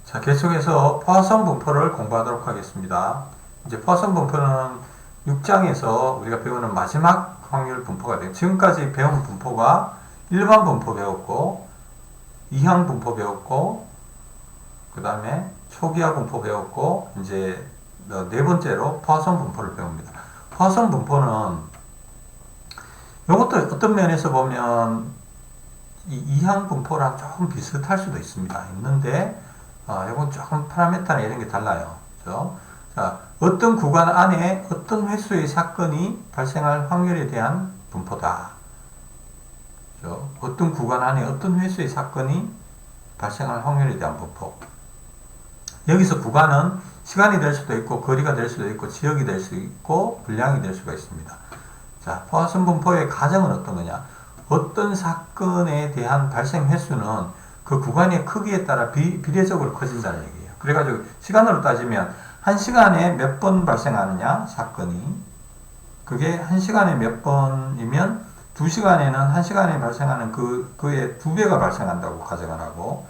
자, 계속해서 포화성 분포를 공부하도록 하겠습니다. 이제 포화성 분포는 6장에서 우리가 배우는 마지막 확률 분포가 돼요. 지금까지 배운 분포가 일반 분포 배웠고, 이항 분포 배웠고, 그 다음에 초기화 분포 배웠고, 이제 네 번째로 포화성 분포를 배웁니다. 포화성 분포는 이것도 어떤 면에서 보면 이 이항 분포랑 조금 비슷할 수도 있는데 이건 조금 파라미터나 이런 게 달라요. 그렇죠? 자, 어떤 구간 안에 어떤 횟수의 사건이 발생할 확률에 대한 분포다. 그렇죠? 어떤 구간 안에 어떤 횟수의 사건이 발생할 확률에 대한 분포. 여기서 구간은 시간이 될 수도 있고, 거리가 될 수도 있고, 지역이 될 수도 있고, 분량이 될 수가 있습니다. 자, 포화성 분포의 가정은 어떤 거냐? 어떤 사건에 대한 발생 횟수는 그 구간의 크기에 따라 비례적으로 커진다는 얘기예요. 그래가지고 시간으로 따지면 1시간에 몇 번 발생하느냐, 사건이. 그게 1시간에 몇 번이면 2시간에는 1시간에 발생하는 그의 2배가 발생한다고 가정을 하고,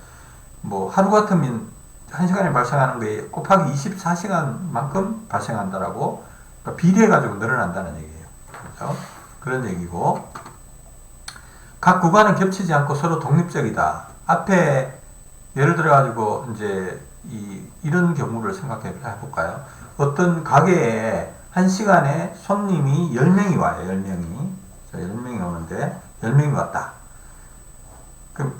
뭐 하루 같으면 1시간에 발생하는 거에 곱하기 24시간만큼 발생한다라고, 그러니까 비례해가지고 늘어난다는 얘기예요. 그렇죠? 그런 얘기고, 각 구간은 겹치지 않고 서로 독립적이다. 앞에 예를 들어가지고 이제 이런 경우를 생각해 볼까요? 어떤 가게에 1시간에 손님이 10명이 와요. 10명이. 10명이 오는데 10명이 왔다. 그럼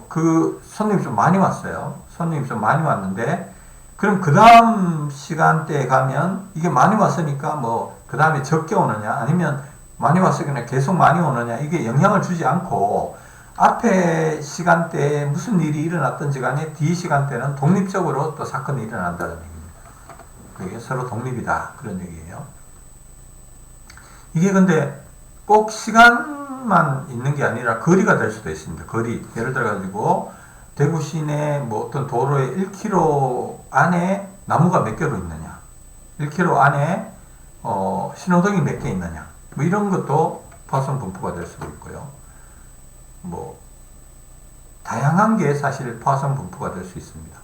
그 손님이 좀 많이 왔어요. 손님이 좀 많이 왔는데, 그럼 그 다음 시간대에 가면 이게 많이 왔으니까 뭐 그 다음에 적게 오느냐, 아니면 많이 왔으니까 계속 많이 오느냐, 이게 영향을 주지 않고 앞에 시간대에 무슨 일이 일어났든지 간에 뒤 시간대는 독립적으로 또 사건이 일어난다는 얘기입니다. 그게 서로 독립이다, 그런 얘기예요. 이게 근데 꼭 시간만 있는 게 아니라 거리가 될 수도 있습니다. 거리. 예를 들어가지고 대구 시내 뭐 어떤 도로에 1km 안에 나무가 몇 개로 있느냐, 1km 안에 신호등이 몇 개 있느냐, 뭐 이런 것도 포화성 분포가 될 수도 있고요. 뭐 다양한 게 사실 포화성 분포가 될 수 있습니다.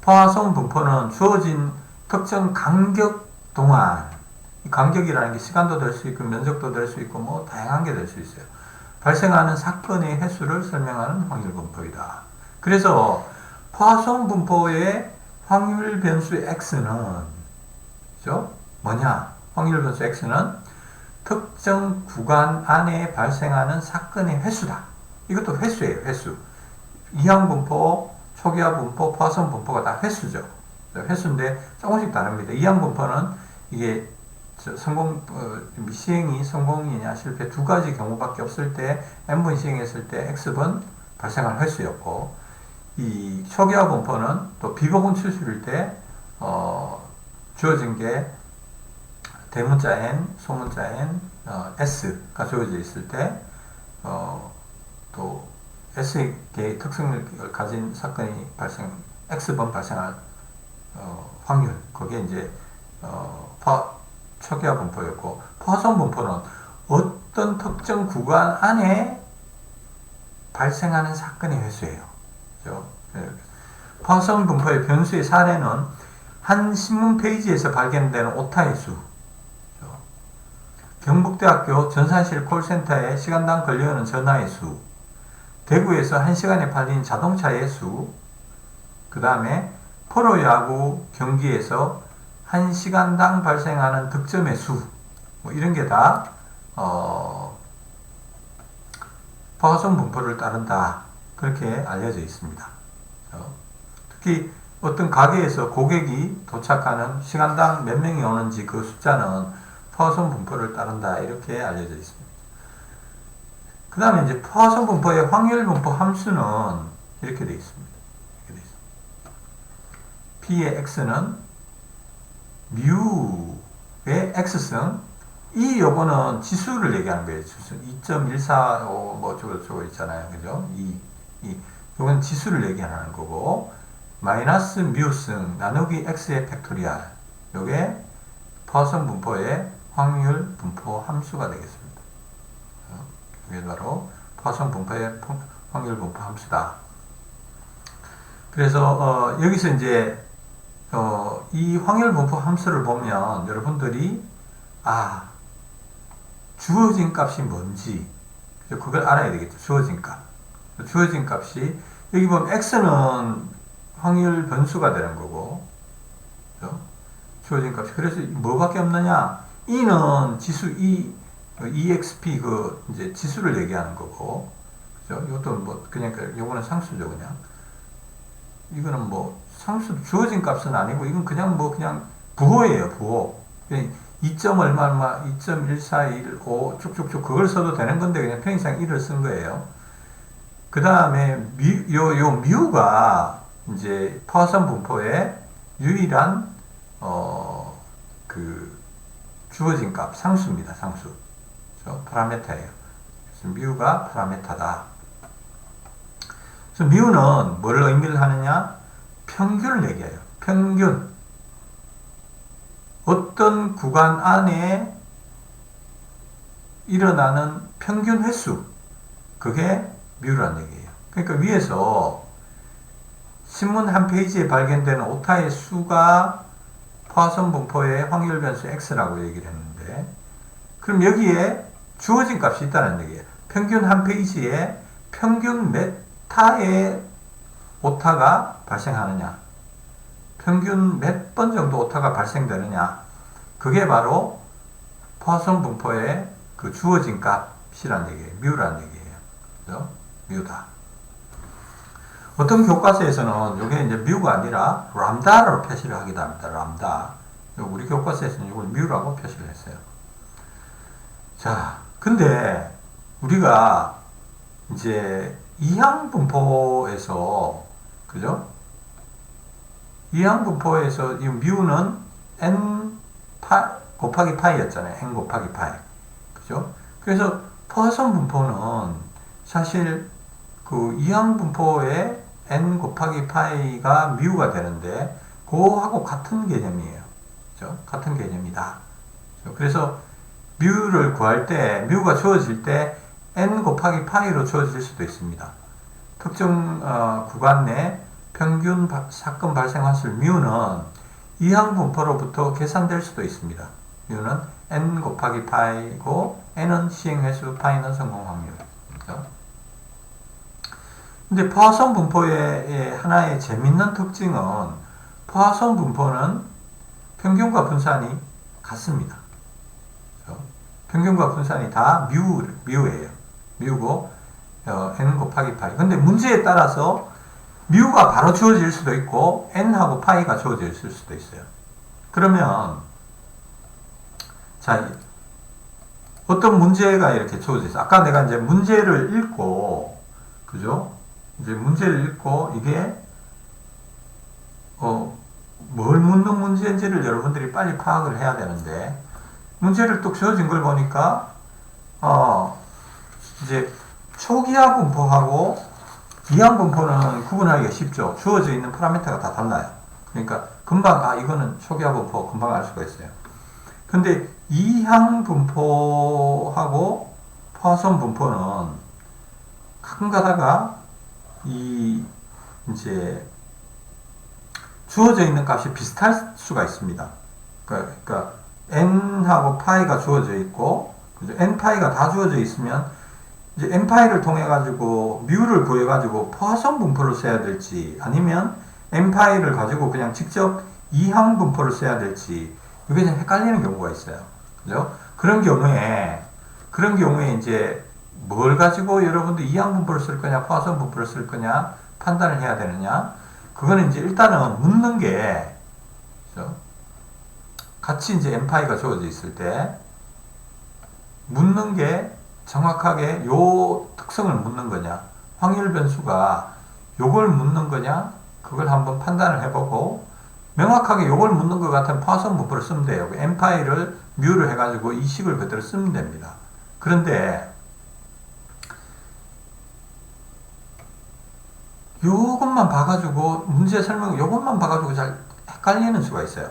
포화성 분포는 주어진 특정 간격 동안, 이 간격이라는 게 시간도 될 수 있고 면적도 될 수 있고 뭐 다양한 게 될 수 있어요. 발생하는 사건의 횟수를 설명하는 확률 분포이다. 그래서 포화성 분포의 확률 변수 x는, 그죠? 뭐냐? 확률 변수 x는 특정 구간 안에 발생하는 사건의 횟수다. 이것도 횟수예요, 횟수. 이항 분포, 초기화 분포, 포화성 분포가 다 횟수죠. 횟수인데 조금씩 다릅니다. 이항 분포는 이게 시행이 성공이냐 실패 두 가지 경우밖에 없을 때, n번 시행했을 때 x번 발생할 횟수였고, 이 초기화 분포는 또 비보분 추출일 때 주어진 게 대문자 n, 소문자 n, s가 주어져 있을 때, 또 s의 특성을 가진 사건이 x번 발생할 확률, 그게 이제 초기화 분포였고, 포화성 분포는 어떤 특정 구간 안에 발생하는 사건의 횟수예요. 그렇죠? 포화성 분포의 변수의 사례는 한 신문 페이지에서 발견되는 오타의 수, 경북대학교 전산실 콜센터에 시간당 걸려오는 전화의 수, 대구에서 1시간에 팔린 자동차의 수, 그 다음에 프로야구 경기에서 1시간당 발생하는 득점의 수, 뭐 이런 게 다 포화성 분포를 따른다, 그렇게 알려져 있습니다. 특히 어떤 가게에서 고객이 도착하는 시간당 몇 명이 오는지 그 숫자는 포화성 분포를 따른다, 이렇게 알려져 있습니다. 그 다음에 이제 포화성 분포의 확률 분포 함수는 이렇게 되어 있습니다. P의 x는 뮤의 x승, 이 요거는 지수를 얘기하는 거예요. 지수 2.145 뭐 저거 있잖아요, 그죠? 요건 지수를 얘기하는 거고, 마이너스 뮤승 나누기 x의 팩토리알, 요게 포화성 분포의 확률 분포 함수가 되겠습니다. 이게 바로 포화성 분포의 확률 분포 함수다. 그래서 여기서 이제 이 확률분포 함수를 보면 여러분들이 주어진 값이 뭔지 그걸 알아야 되겠죠. 주어진 값. 주어진 값이 여기 보면 x는 확률 변수가 되는 거고, 그죠? 주어진 값이. 그래서 뭐밖에 없느냐? e는 지수 exp 이제 지수를 얘기하는 거고, 그죠? 이것도 뭐 그냥 요거는 상수죠, 그냥. 이거는 뭐 상수 주어진 값은 아니고 이건 그냥 부호예요, 부호. 2점 얼마 2.1415 쭉쭉쭉 그걸 써도 되는 건데 그냥 편의상 1을 쓴 거예요. 그 다음에 요 뮤가 이제 포화선 분포의 유일한 주어진 값 상수입니다. 상수. 그래서 파라메타예요. 그래서 뮤가 파라메타다. 그래서 뮤는 뭘 의미를 하느냐? 평균을 얘기해요. 평균. 어떤 구간 안에 일어나는 평균 횟수. 그게 뮤란 얘기예요. 그러니까 위에서 신문 한 페이지에 발견되는 오타의 수가 포화선 분포의 확률 변수 x라고 얘기를 했는데, 그럼 여기에 주어진 값이 있다는 얘기예요. 평균 한 페이지에 평균 몇 타의 오타가 발생하느냐, 평균 몇 번 정도 오타가 발생되느냐, 그게 바로 포화선 분포의 그 주어진 값이란 얘기예요. 뮤란 얘기예요. 그죠? 뮤다. 어떤 교과서에서는 이게 이제 뮤가 아니라 람다로 표시를 하기도 합니다. 람다. 우리 교과서에서는 이걸 뮤라고 표시를 했어요. 자, 근데 우리가 이제 이항분포에서, 그죠? 이항분포에서 이 뮤는 n 곱하기 파이였잖아요. n 곱하기 파이. 그죠? 그래서 포화선 분포는 사실 그 이항분포의 n 곱하기 파이가 뮤가 되는데 그거하고 같은 개념이에요. 그죠? 같은 개념이다. 그래서 뮤를 구할 때 뮤가 주어질 때 n 곱하기 파이로 주어질 수도 있습니다. 특정 구간 내 평균 사건 발생 확률 뮤는 이항분포로부터 계산될 수도 있습니다. 뮤는 n 곱하기 파이고 n은 시행횟수, 파이는 성공 확률. 그죠? 근데 포화선 분포의 하나의 재밌는 특징은 포화선 분포는 평균과 분산이 같습니다. 그죠? 평균과 분산이 다 뮤예요. 뮤고 n 곱하기 파이. 근데 문제에 따라서 뮤가 바로 주어질 수도 있고 n하고 파이가 주어질 수도 있어요. 그러면 자, 어떤 문제가 이렇게 주어져 있어. 아까 내가 이제 문제를 읽고, 그죠? 이제 문제를 읽고 이게 뭘 묻는 문제인지를 여러분들이 빨리 파악을 해야 되는데, 문제를 뚝 주어진 걸 보니까 이제 초기화 분포하고 이항 분포는 구분하기가 쉽죠. 주어져 있는 파라미터가 다 달라요. 그러니까 금방 이거는 초기화 분포 금방 알 수가 있어요. 근데 이항 분포하고 포화선 분포는 가끔 가다가 이제 주어져 있는 값이 비슷할 수가 있습니다. 그러니까 n하고 파이가 주어져 있고, 그죠? n 파이가 다 주어져 있으면 이제 n 파이를 통해 가지고 뮤를 구해 가지고 포화선 분포를 써야 될지, 아니면 n 파이를 가지고 그냥 직접 이항 분포를 써야 될지, 이게 좀 헷갈리는 경우가 있어요. 그죠? 그런 경우에 이제 뭘 가지고 여러분들 이항 분포를 쓸 거냐, 포화선 분포를 쓸 거냐 판단을 해야 되느냐. 그거는 이제 일단은 묻는 게, 그죠? 같이 이제 n파이가 주어져 있을 때 묻는 게 정확하게 요 특성을 묻는 거냐, 확률 변수가 요걸 묻는 거냐, 그걸 한번 판단을 해보고, 명확하게 요걸 묻는 것 같으면 포화선 분포를 쓰면 돼요. n파이를 뮤를 해가지고 이 식을 그대로 쓰면 됩니다. 그런데 요것만 봐가지고 문제 설명 요것만 봐가지고 잘 헷갈리는 수가 있어요.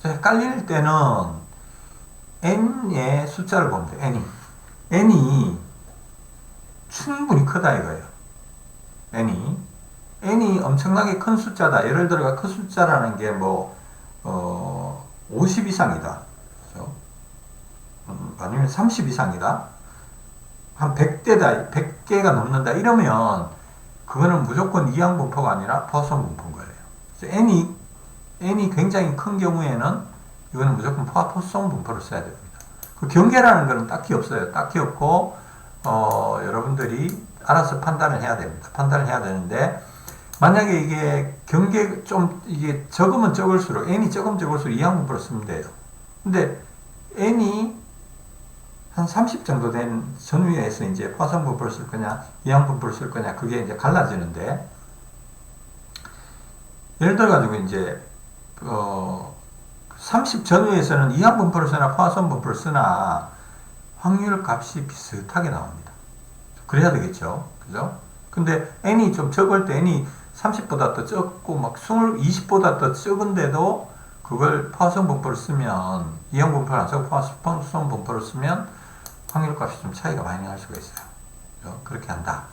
헷갈릴 때는 n의 숫자를 보면 돼요. n이 충분히 크다 이거예요. n이 엄청나게 큰 숫자다. 예를 들어 큰 숫자라는 게 50 이상이다. 그죠? 아니면 30 이상이다. 한 100대다. 100개가 넘는다. 이러면 그거는 무조건 이항분포가 아니라 포화성 분포인 거예요. 그래서 n이 굉장히 큰 경우에는 이거는 무조건 포화성 분포를 써야 됩니다. 그 경계라는 거는 딱히 없어요. 딱히 없고 여러분들이 알아서 판단을 해야 됩니다. 판단을 해야 되는데 만약에 이게 경계 이게 적으면 적을수록 n이 적으면 적을수록 이항분포를 쓰면 돼요. 근데 n이 한 30 정도 된 전위에서 이제 포화성 분포를 쓸 거냐 이항분포를 쓸 거냐 그게 이제 갈라지는데 예를 들어 가지고 이제 30 전후에서는 이항분포를 쓰나 포화성 분포를 쓰나 확률 값이 비슷하게 나옵니다. 그래야 되겠죠. 그죠? 근데 n이 좀 적을 때 n이 30보다 더 적고 막 20보다 더 적은데도 그걸 포화성 분포를 쓰면 이항분포를 안 쓰고 포화성 분포를 쓰면 확률 값이 좀 차이가 많이 날 수가 있어요. 그죠? 그렇게 한다.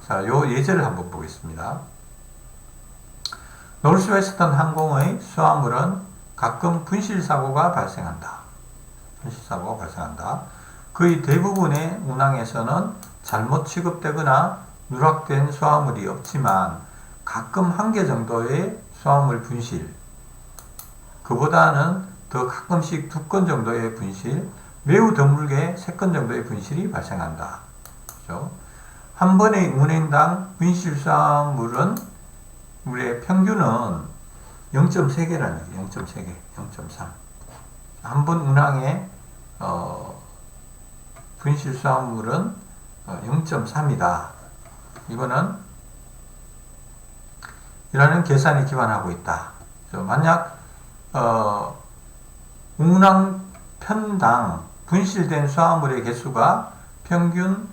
자, 요 예제를 한번 보겠습니다. 노스웨스턴 항공의 수화물은 가끔 분실사고가 발생한다. 분실사고가 발생한다. 거의 대부분의 운항에서는 잘못 취급되거나 누락된 수화물이 없지만 가끔 한 개 정도의 수화물 분실, 그보다는 더 가끔씩 2건 정도의 분실, 매우 드물게 3건 정도의 분실이 발생한다. 그렇죠? 한 번의 운행당 분실 수화물은 우리의 평균은 0.3개라는 얘기예요. 0.3개, 0.3. 한 번 운항에 분실 수화물은 0.3이다. 이거는 이라는 계산에 기반하고 있다. 만약 운항 편당 분실된 수화물의 개수가 평균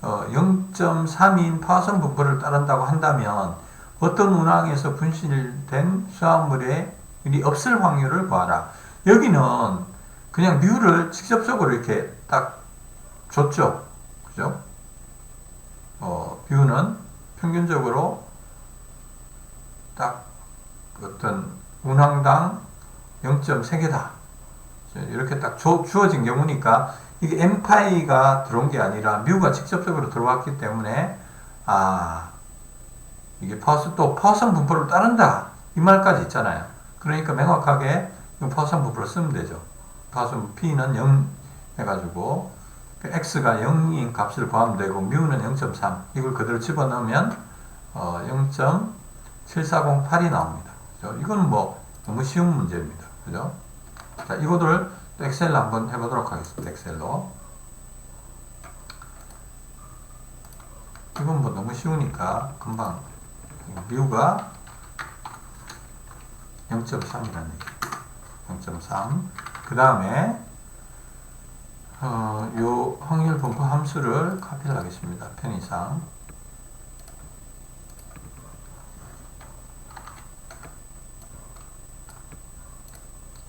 0.3인 포화성 분포를 따른다고 한다면 어떤 운항에서 분실된 수화물의 일이 없을 확률을 구하라. 여기는 그냥 뮤를 직접적으로 이렇게 딱 줬죠. 그죠? 뮤는 평균적으로 딱 어떤 운항당 0.3개다. 이렇게 딱 주어진 경우니까 이게 n파이가 들어온 게 아니라 뮤가 직접적으로 들어왔기 때문에 이게 포화성 분포를 따른다. 이 말까지 있잖아요. 그러니까 명확하게 포화성 분포를 쓰면 되죠. 포화성 P는 0 해가지고 X가 0인 값을 구하면 되고 뮤는 0.3 이걸 그대로 집어넣으면 0.7408이 나옵니다. 그죠? 이건 너무 쉬운 문제입니다. 그죠? 자, 이거를 또 엑셀로 한번 해보도록 하겠습니다. 엑셀로. 이건 너무 쉬우니까 금방 뮤가 0.3이라는 얘기. 0.3. 그 다음에 요 확률 분포 함수를 카피를 하겠습니다. 편의상.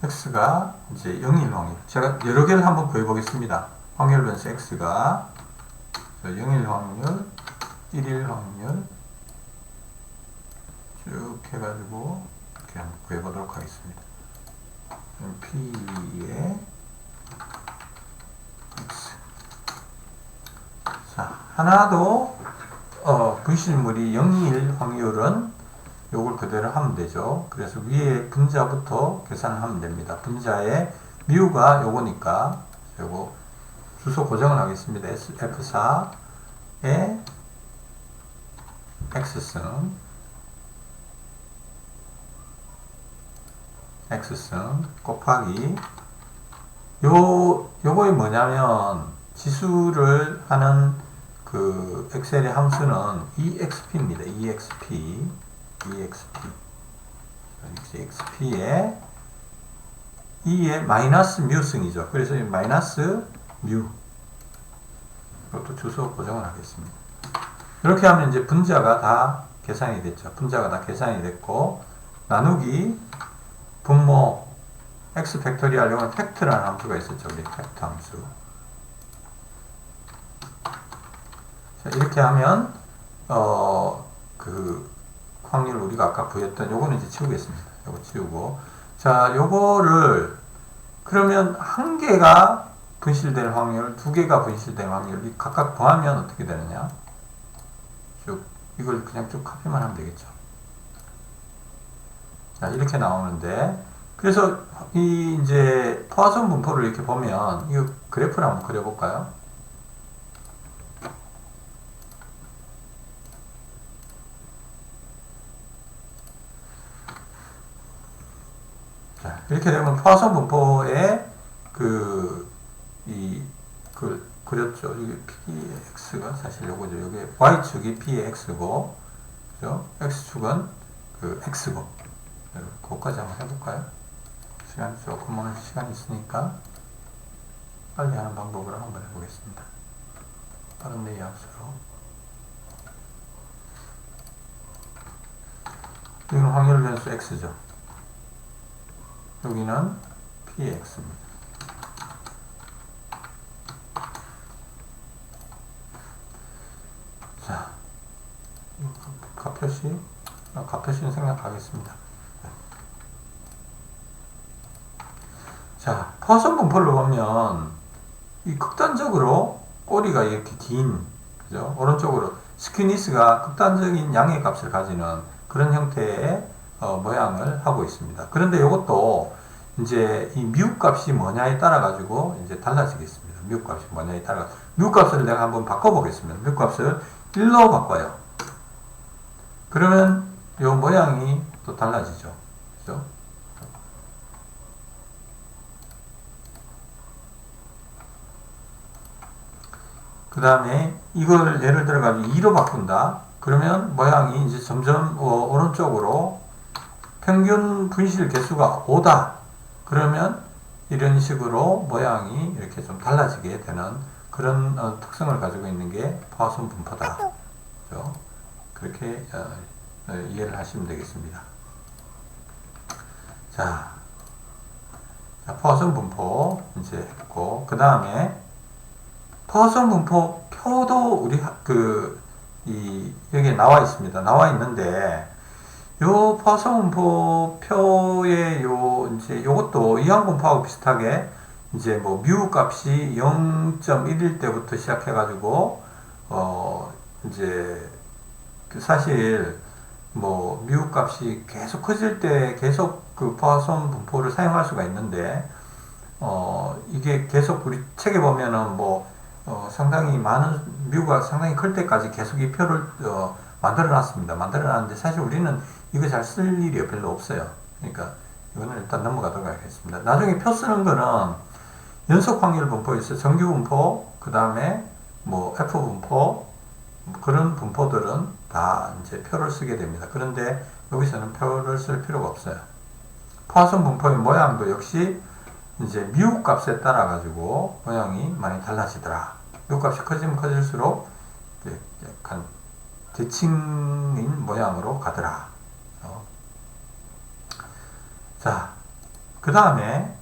x가 이제 0일 확률. 제가 여러 개를 한번 구해 보겠습니다. 확률 변수 x가 0일 확률, 1일 확률 쭉 해가지고 이렇게 한번 구해 보도록 하겠습니다. p의 x. 자, 하나도 분실물이 0일 확률은 요걸 그대로 하면 되죠. 그래서 위에 분자부터 계산을 하면 됩니다. 분자에 뮤가 요거니까 요거 주소 고정을 하겠습니다. F4에 x승 곱하기 요거이 뭐냐면 지수를 하는 그 엑셀의 함수는 exp입니다. exp에 2의 마이너스 뮤승이죠. 그래서 마이너스 뮤 이것도 주소 고정을 하겠습니다. 이렇게 하면 이제 분자가 다 계산이 됐죠. 분자가 다 계산이 됐고 나누기 분모 x 팩토리얼 이건 팩트라는 함수가 있었죠. 우리 팩트 함수. 자, 이렇게 하면 그 확률 우리가 아까 구했던 요거는 이제 지우겠습니다. 요거 지우고. 자, 요거를 그러면 한 개가 분실될 확률, 두 개가 분실될 확률, 이 각각 더하면 어떻게 되느냐? 쭉, 이걸 그냥 쭉 카피만 하면 되겠죠. 자, 이렇게 나오는데, 그래서 이 이제 포화성 분포를 이렇게 보면, 이 그래프를 한번 그려볼까요? 자, 이렇게 되면 포화성 분포에 그렸죠. 이게 PX가 사실 요거죠. 요게 Y축이 PX고, 그죠? X축은 그 X고. 그거까지 한번 해볼까요? 시간이 조금 오늘 시간이 있으니까 빨리 하는 방법으로 한번 해보겠습니다. 빠른 레이아웃으로. 이건 확률 변수 X죠. 여기는 PX입니다. 자, 값표시는 생략하겠습니다. 자, 포화성 분포를 보면 이 극단적으로 꼬리가 이렇게 긴, 그죠? 오른쪽으로 스퀴니스가 극단적인 양의 값을 가지는 그런 형태의 모양을 하고 있습니다. 그런데 이것도 이제 이 미우 값이 뭐냐에 따라 가지고 이제 달라지겠습니다. 미우 값이 뭐냐에 따라 미우 값을 내가 한번 바꿔보겠습니다. 미우 값을 1로 바꿔요. 그러면 이 모양이 또 달라지죠. 그죠? 그 다음에 이걸 예를 들어 가지고 2로 바꾼다. 그러면 모양이 이제 점점 오른쪽으로 평균 분실 개수가 5다. 그러면 이런 식으로 모양이 이렇게 좀 달라지게 되는 그런 특성을 가지고 있는 게 포화성 분포다. 그렇죠? 그렇게 이해를 하시면 되겠습니다. 자, 포화성 분포 이제 했고, 그 다음에 포화성 분포 표도 우리 여기에 나와 있습니다. 나와 있는데 요 포화성 분포 표의 이제 요것도 이항 분포하고 비슷하게 이제 뭐 뮤 값이 0.1일 때부터 시작해 가지고 이제 사실 뭐 뮤 값이 계속 커질 때 계속 그 포화성 분포를 사용할 수가 있는데 이게 계속 우리 책에 보면은 상당히 많은 뮤가 상당히 클 때까지 계속 이 표를 만들어 놨습니다. 만들어 놨는데 사실 우리는 이거 잘 쓸 일이 별로 없어요. 그러니까 이거는 일단 넘어가도록 하겠습니다. 나중에 표 쓰는 거는 연속 확률 분포 있어요. 정규 분포, 그 다음에 뭐 F 분포, 그런 분포들은 다 이제 표를 쓰게 됩니다. 그런데 여기서는 표를 쓸 필요가 없어요. 포화성 분포의 모양도 역시 이제 뮤 값에 따라 가지고 모양이 많이 달라지더라. 뮤 값이 커지면 커질수록 약간 대칭인 모양으로 가더라. 자, 그 다음에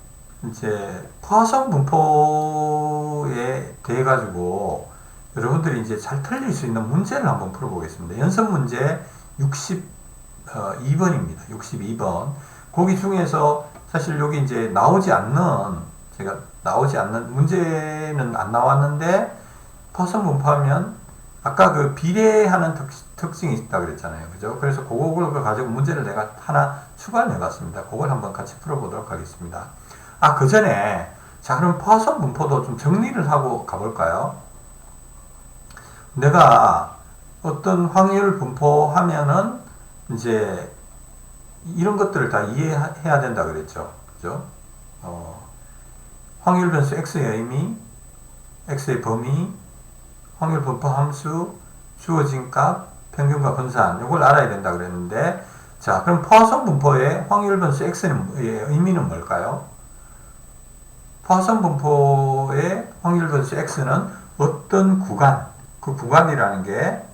이제 포화성 분포에 대해 가지고 여러분들이 이제 잘 틀릴 수 있는 문제를 한번 풀어보겠습니다. 연습 문제 62번입니다. 62번. 거기 중에서 사실 여기 이제 제가 나오지 않는 문제는 안 나왔는데 포화성 분포하면 아까 그 비례하는 특징이 있다 그랬잖아요. 그죠? 그래서 그걸 가지고 문제를 내가 하나 추가를 해봤습니다. 그걸 한번 같이 풀어보도록 하겠습니다. 그 전에 자, 그럼 포화성 분포도 좀 정리를 하고 가볼까요? 내가 어떤 확률 분포하면은 이제 이런 것들을 다 이해해야 된다 그랬죠. 그죠? 확률 변수 x의 의미, x의 범위, 확률 분포 함수, 주어진 값, 평균과 분산, 이걸 알아야 된다 그랬는데, 자, 그럼 포화성 분포의 확률 변수 x의 의미는 뭘까요? 포화성 분포의 확률 변수 x는 어떤 구간, 그 구간이라는 게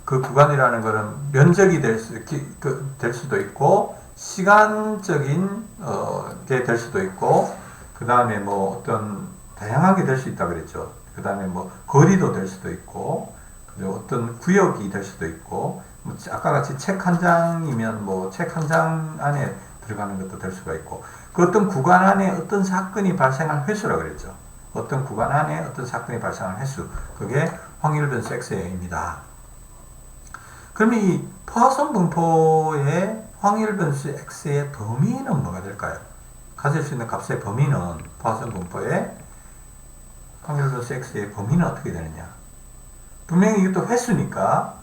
그 구간이라는 것은 면적이 될 수도 있고, 시간적인 게 될 수도 있고, 그 다음에 어떤 다양하게 될 수 있다 그랬죠. 그 다음에 거리도 될 수도 있고, 어떤 구역이 될 수도 있고, 뭐 아까 같이 책 한 장이면 뭐 책 한 장 안에 들어가는 것도 될 수가 있고, 그 어떤 구간 안에 어떤 사건이 발생한 횟수라고 그랬죠. 어떤 구간 안에 어떤 사건이 발생한 횟수, 그게 확률 변수 x입니다. 그러면 이 포화선 분포의 확률 변수 x의 범위는 뭐가 될까요? 가질 수 있는 값의 범위는, 포화선 분포의 확률 변수 x의 범위는 어떻게 되느냐? 분명히 이것도 횟수니까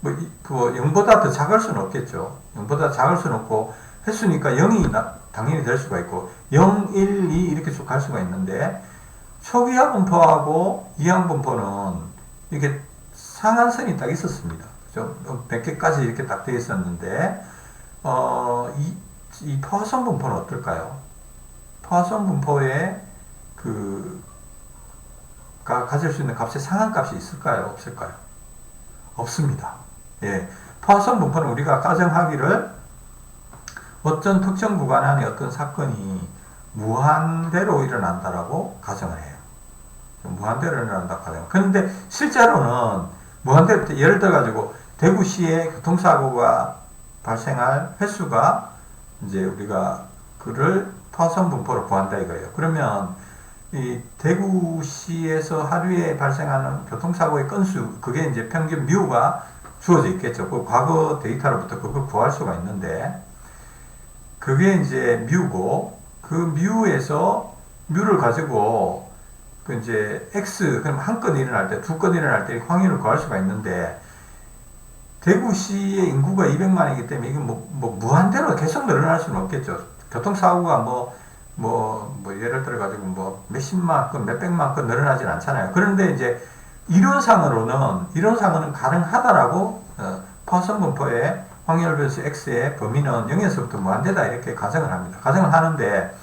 뭐 0보다 더 작을 수는 없겠죠. 0보다 작을 수는 없고, 횟수니까 0이 당연히 될 수가 있고 0, 1, 2 이렇게 쭉 갈 수가 있는데, 초기화 분포하고 이항 분포는 이렇게 상한선이 딱 있었습니다. 그죠? 몇 개까지 이렇게 딱 되어 있었는데, 이 포화선 분포는 어떨까요? 포화선 분포에 가 가질 수 있는 값의 상한값이 있을까요? 없을까요? 없습니다. 예. 포화선 분포는 우리가 가정하기를 어떤 특정 구간 안에 어떤 사건이 무한대로 일어난다라고 가정을 해요. 무한대로 일어난다고 가정. 그런데 실제로는 무한대로, 예를 들어가지고 대구시에 교통사고가 발생할 횟수가 이제 우리가 그를 포화선 분포로 구한다 이거예요. 그러면 이 대구시에서 하루에 발생하는 교통사고의 건수, 그게 이제 평균 뮤가 주어져 있겠죠. 그 과거 데이터로부터 그걸 구할 수가 있는데, 그게 이제 뮤고, 그 뮤에서 뮤를 가지고 그 이제 x, 그럼 한 건 일어날 때, 두 건 일어날 때 확률을 구할 수가 있는데, 대구시의 인구가 200만이기 때문에 이게 뭐 무한대로 계속 늘어날 수는 없겠죠. 교통사고가 예를 들어가지고 몇십만 건, 몇백만 건 늘어나진 않잖아요. 그런데 이제 이론상으로는 가능하다라고, 포화선 분포의 확률 변수 x의 범위는 0에서부터 무한대다 이렇게 가정을 합니다. 가정을 하는데,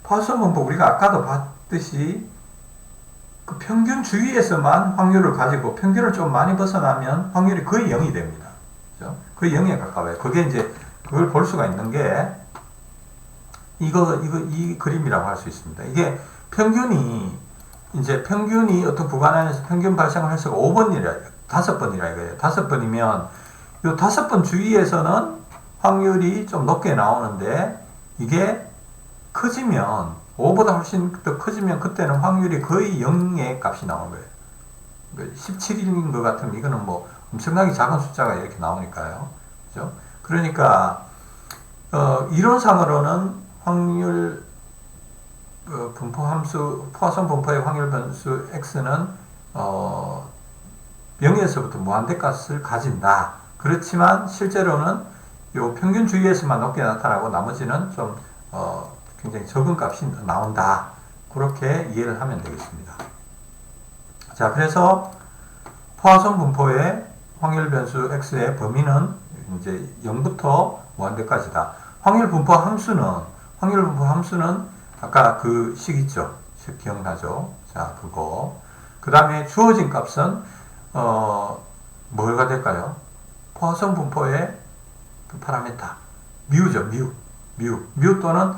포화선 분포 우리가 아까도 봤듯이 그 평균 주위에서만 확률을 가지고 평균을 좀 많이 벗어나면 확률이 거의 0이 됩니다. 그죠? 거의 0에 가까워요. 그게 이제 그걸 볼 수가 있는 게 이 그림이라고 할 수 있습니다. 이게 평균이 어떤 구간 안에서 평균 발생 횟수가 5번이라 이거예요. 5번이면 요 5번 주위에서는 확률이 좀 높게 나오는데, 이게 커지면 5보다 훨씬 더 커지면 그때는 확률이 거의 0의 값이 나오는 거예요. 17일인 것 같으면 이거는 뭐 엄청나게 작은 숫자가 이렇게 나오니까요. 그죠? 그러니까 이론상으로는 확률 분포 함수, 포화선 분포의 확률 변수 x는 0에서부터 무한대 값을 가진다. 그렇지만 실제로는 요 평균 주위에서만 높게 나타나고 나머지는 좀 굉장히 적은 값이 나온다. 그렇게 이해를 하면 되겠습니다. 자, 그래서 포화선 분포의 확률 변수 x의 범위는 이제 0부터 무한대까지다. 확률 분포 함수는 아까 그 식 있죠? 식 기억나죠? 자, 그거. 그 다음에 주어진 값은 뭐가 될까요? 포화선 분포의 그 파라미터 뮤죠. 뮤 또는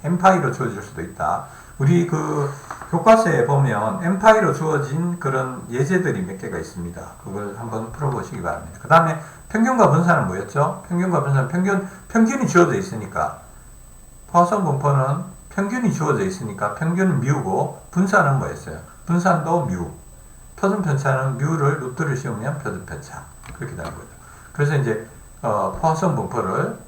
n파이로 주어질 수도 있다. 우리 그 교과서에 보면 n파이로 주어진 그런 예제들이 몇 개가 있습니다. 그걸 한번 풀어보시기 바랍니다. 그 다음에 평균과 분산은 뭐였죠? 평균과 분산, 평균이 주어져 있으니까, 포화선 분포는 평균이 주어져 있으니까 평균은 뮤고, 분산은 뭐였어요? 분산도 뮤. 표준 편차는 뮤를 루트를 씌우면 표준 편차. 그렇게 되는 거죠. 그래서 이제 포화선 분포를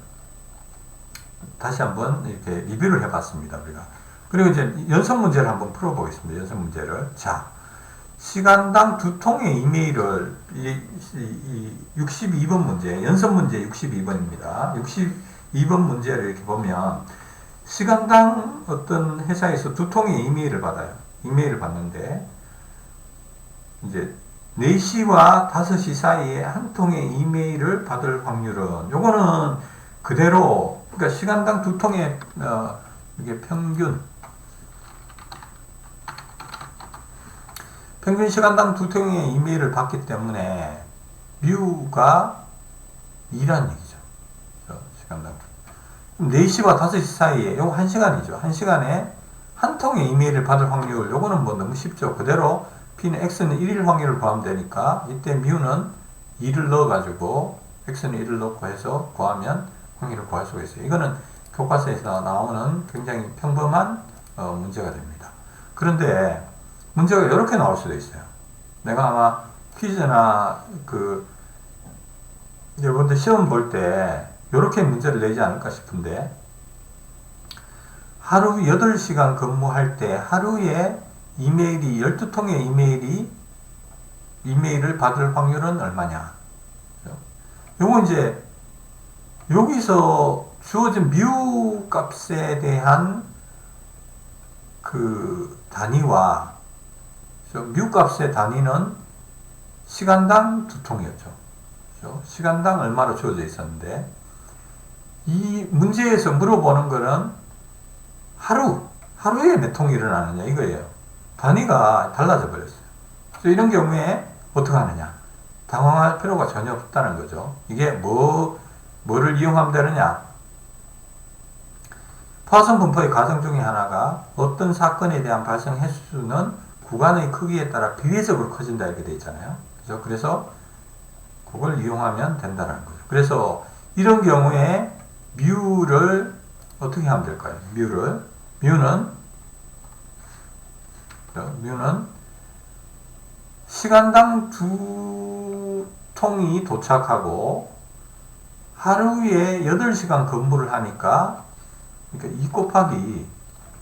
다시 한번 이렇게 리뷰를 해봤습니다, 우리가. 그리고 이제 연속 문제를 한번 풀어보겠습니다. 연속 문제를. 자, 시간당 2통의 이메일을 62번 문제, 연속 문제 62번입니다. 62번 문제를 이렇게 보면 시간당 어떤 회사에서 2통의 이메일을 받아요. 이메일을 받는데 이제 4시와 5시 사이에 한 통의 이메일을 받을 확률은, 요거는 그대로, 그러니까 시간당 2통의 이게 평균 시간당 2통의 이메일을 받기 때문에 뮤가 2란 얘기죠. 시간당. 그럼 4시와 5시 사이에, 요거 1시간이죠. 1시간에 한 통의 이메일을 받을 확률, 요거는 뭐 너무 쉽죠. 그대로 P는 X는 1일 확률을 구하면 되니까, 이때 뮤는 2를 넣어가지고 x는 1을 넣고 해서 구하면 확률을 구할 수가 있어요. 이거는 교과서에서 나오는 굉장히 평범한 문제가 됩니다. 그런데 문제가 이렇게 나올 수도 있어요. 내가 아마 퀴즈나 여러분들 시험 볼 때 이렇게 문제를 내지 않을까 싶은데, 하루 8시간 근무할 때 하루에 이메일이 12통의 이메일을 받을 확률은 얼마냐. 요거 이제 여기서 주어진 뮤 값에 대한 그 단위와 뮤 값의 단위는 시간당 2통이었죠. 시간당 얼마로 주어져 있었는데, 이 문제에서 물어보는 거는 하루에 몇 통이 일어나느냐 이거예요. 단위가 달라져 버렸어요. 그래서 이런 경우에 어떻게 하느냐? 당황할 필요가 전혀 없다는 거죠. 이게 뭐를 이용하면 되느냐? 포화선 분포의 과정 중에 하나가 어떤 사건에 대한 발생 횟수는 구간의 크기에 따라 비례적으로 커진다 이렇게 되어 있잖아요. 그래서 그걸 이용하면 된다는 거죠. 그래서 이런 경우에 뮤를 어떻게 하면 될까요? 뮤는 시간당 2통이 도착하고 하루에 8시간 근무를 하니까, 그러니까 2 곱하기,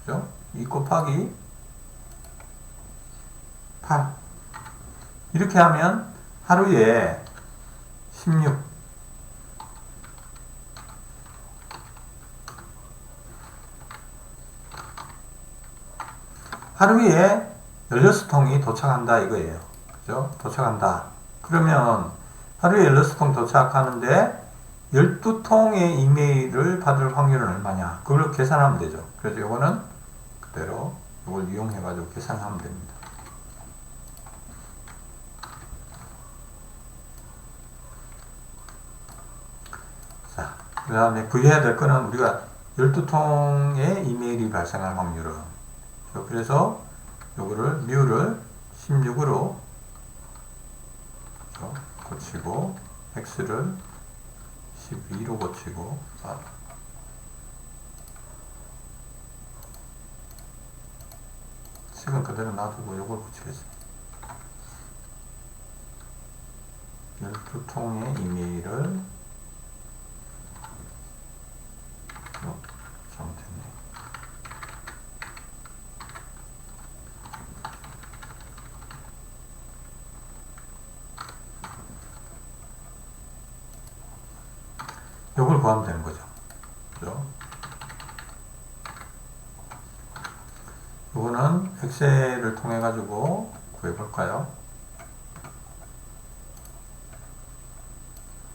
그죠? 2 곱하기 8. 이렇게 하면 하루에 16. 하루에 16통이 도착한다 이거예요. 그죠? 도착한다. 그러면 하루에 16통 도착하는데 12통의 이메일을 받을 확률은 얼마냐? 그걸 계산하면 되죠. 그래서 이거는 그대로 이걸 이용해가지고 계산하면 됩니다. 자, 그 다음에 구해야 될 거는 우리가 12통의 이메일이 발생할 확률은, 그래서 요거를 뮤를 16으로 고치고 x를 12로 고치고, 식은 그대로 놔두고 요걸 고치겠습니다. 12통의 이메일을 잘못했네. 요걸 구하면 되는 거죠. 그죠? 요거는 엑셀을 통해 가지고 구해볼까요?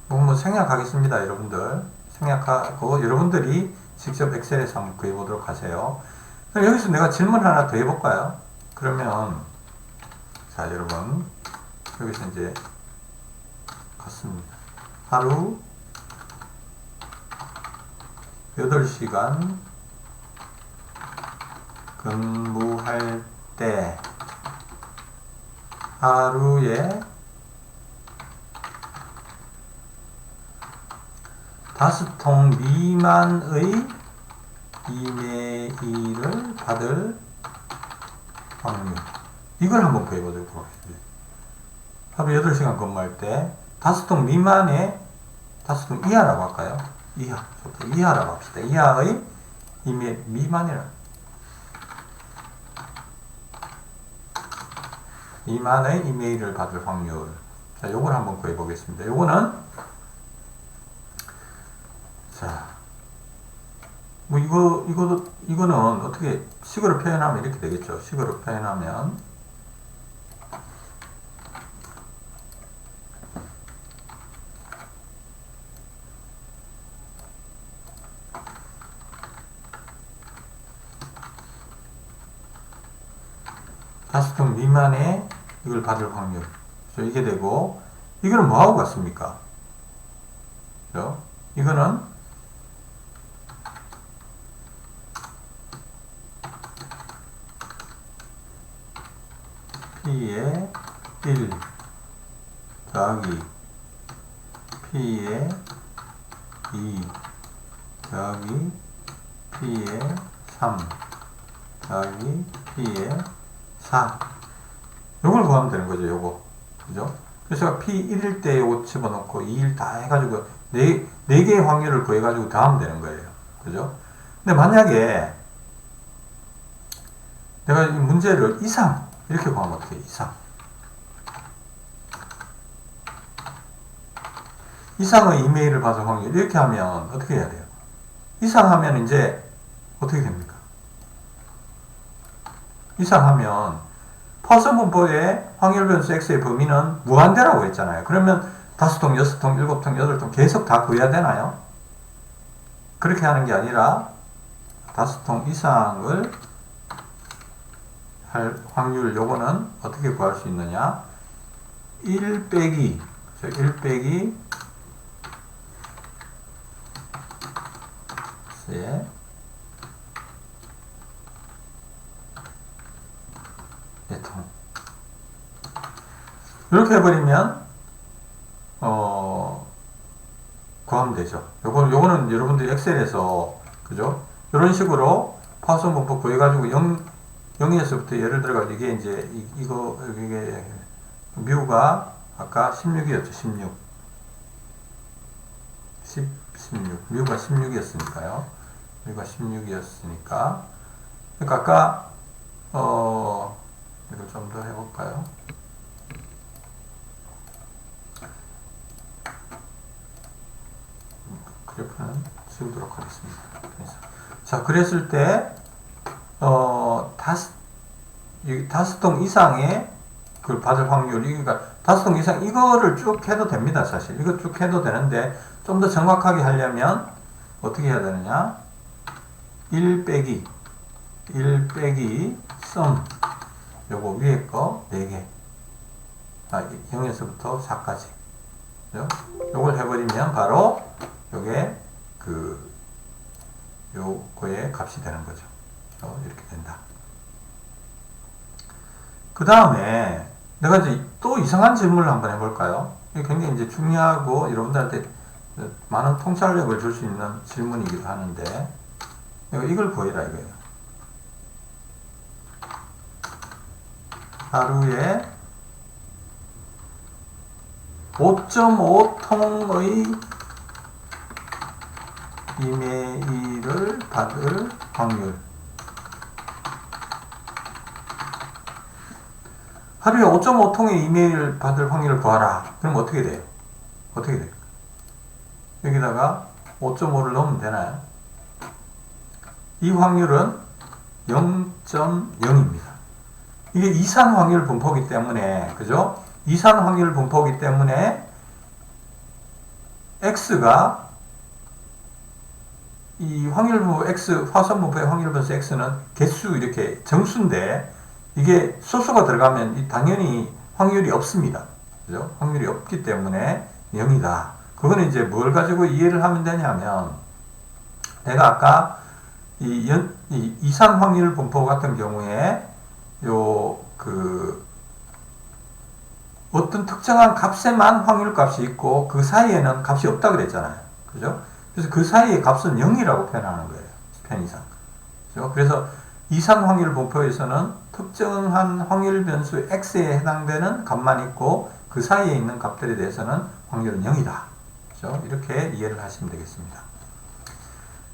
뭐 생략하겠습니다, 여러분들. 생략하고 여러분들이 직접 엑셀에서 한번 구해보도록 하세요. 그럼 여기서 내가 질문 하나 더 해볼까요? 그러면 자, 여러분 여기서 이제 같습니다. 하루 8시간 근무할 때 하루에 5통 미만의 이메일을 받을 확률. 이걸 한번 구해보도록 하겠습니다. 하루 8시간 근무할 때 5통 미만의, 5통 이하라고 할까요? 이하. 좋다. 이하라고 합시다. 이하의 이메일, 미만이라. 미만의 이메일을 받을 확률. 자, 요걸 한번 구해보겠습니다. 요거는, 자, 뭐 이거는 어떻게 식으로 표현하면 이렇게 되겠죠. 식으로 표현하면, 다섯 통 미만의 이걸 받을 확률. 그래서 이게 되고, 이거는 뭐하고 같습니까? 그죠? 이거는 P의 1 더하기 P의 2 더하기 P의 3 더하기 P의 4 요걸 구하면 되는 거죠. 요거. 그죠? 그래서 제가 P1일 때 요거 집어넣고 2일 다 해가지고 4개의 확률을 구해가지고 다 하면 되는 거예요. 그죠? 근데 만약에 내가 이 문제를 이상 이렇게 구하면 어떻게 해? 이상의 이메일을 받을 확률 이렇게 하면 어떻게 해야 돼요? 이상하면 이제 어떻게 됩니까? 이상하면 퍼슨 분포의 확률 변수 x의 범위는 무한대라고 했잖아요. 그러면 5통, 6통, 7통, 8통 계속 다 구해야 되나요? 그렇게 하는 게 아니라 5통 이상을 할 확률 요거는 어떻게 구할 수 있느냐? 1 빼기 1 빼기 예. 통. 이렇게 해버리면 구하면 되죠. 요거는 여러분들이 엑셀에서 그죠? 이런 식으로 파손 분포 구해가지고 0에서부터 예를 들어가지고 이게 이제 이게 뮤가 아까 16이었죠. 16 뮤가 16이었으니까요. 뮤가 16이었으니까 그러니까 아까 이걸 좀 더 해볼까요? 그래프는 지우도록 하겠습니다. 자, 그랬을 때 5통 이상의 그걸 받을 확률이, 그러니까 5통 이상 이거를 쭉 해도 됩니다. 사실 이거 쭉 해도 되는데 좀 더 정확하게 하려면 어떻게 해야 되느냐? 1 빼기 sum 요거 위에 거 4개 0에서부터 4까지 요걸 해버리면 바로 요게 요거의 값이 되는 거죠. 이렇게 된다. 그 다음에 내가 이제 또 이상한 질문을 한번 해볼까요? 이게 굉장히 이제 중요하고 여러분들한테 많은 통찰력을 줄 수 있는 질문이기도 하는데 이걸 구해라 이거예요. 하루에 5.5통의 이메일을 받을 확률. 하루에 5.5통의 이메일을 받을 확률을 구하라. 그럼 어떻게 돼요? 어떻게 돼요? 여기다가 5.5를 넣으면 되나요? 이 확률은 0.0입니다. 이게 이산 확률 분포이기 때문에, 그죠? 이산 확률 분포이기 때문에 x가 이 확률 분포 x, 화성 분포의 확률 변수 x는 개수 이렇게 정수인데 이게 소수가 들어가면 당연히 확률이 없습니다. 그죠? 확률이 없기 때문에 0이다. 그거는 이제 뭘 가지고 이해를 하면 되냐면 내가 아까 이 이산 확률 분포 같은 경우에 어떤 특정한 값에만 확률 값이 있고 그 사이에는 값이 없다 그랬잖아요. 그죠? 그래서 그 사이의 값은 0이라고 표현하는 거예요. 편의상. 그죠? 그래서 이산 확률 분포에서는 특정한 확률 변수 x에 해당되는 값만 있고 그 사이에 있는 값들에 대해서는 확률은 0이다. 그죠? 이렇게 이해를 하시면 되겠습니다.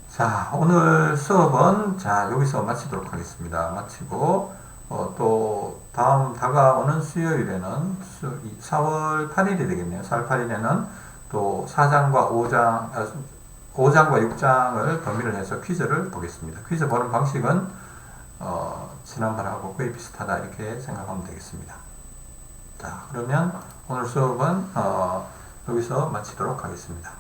자, 오늘 수업은 여기서 마치도록 하겠습니다. 마치고 또 다음 다가오는 수요일에는 4월 8일이 되겠네요. 4월 8일에는 또 4장과 5장과 6장을 범위를 해서 퀴즈를 보겠습니다. 퀴즈 보는 방식은 지난번하고 거의 비슷하다 이렇게 생각하면 되겠습니다. 자, 그러면 오늘 수업은 여기서 마치도록 하겠습니다.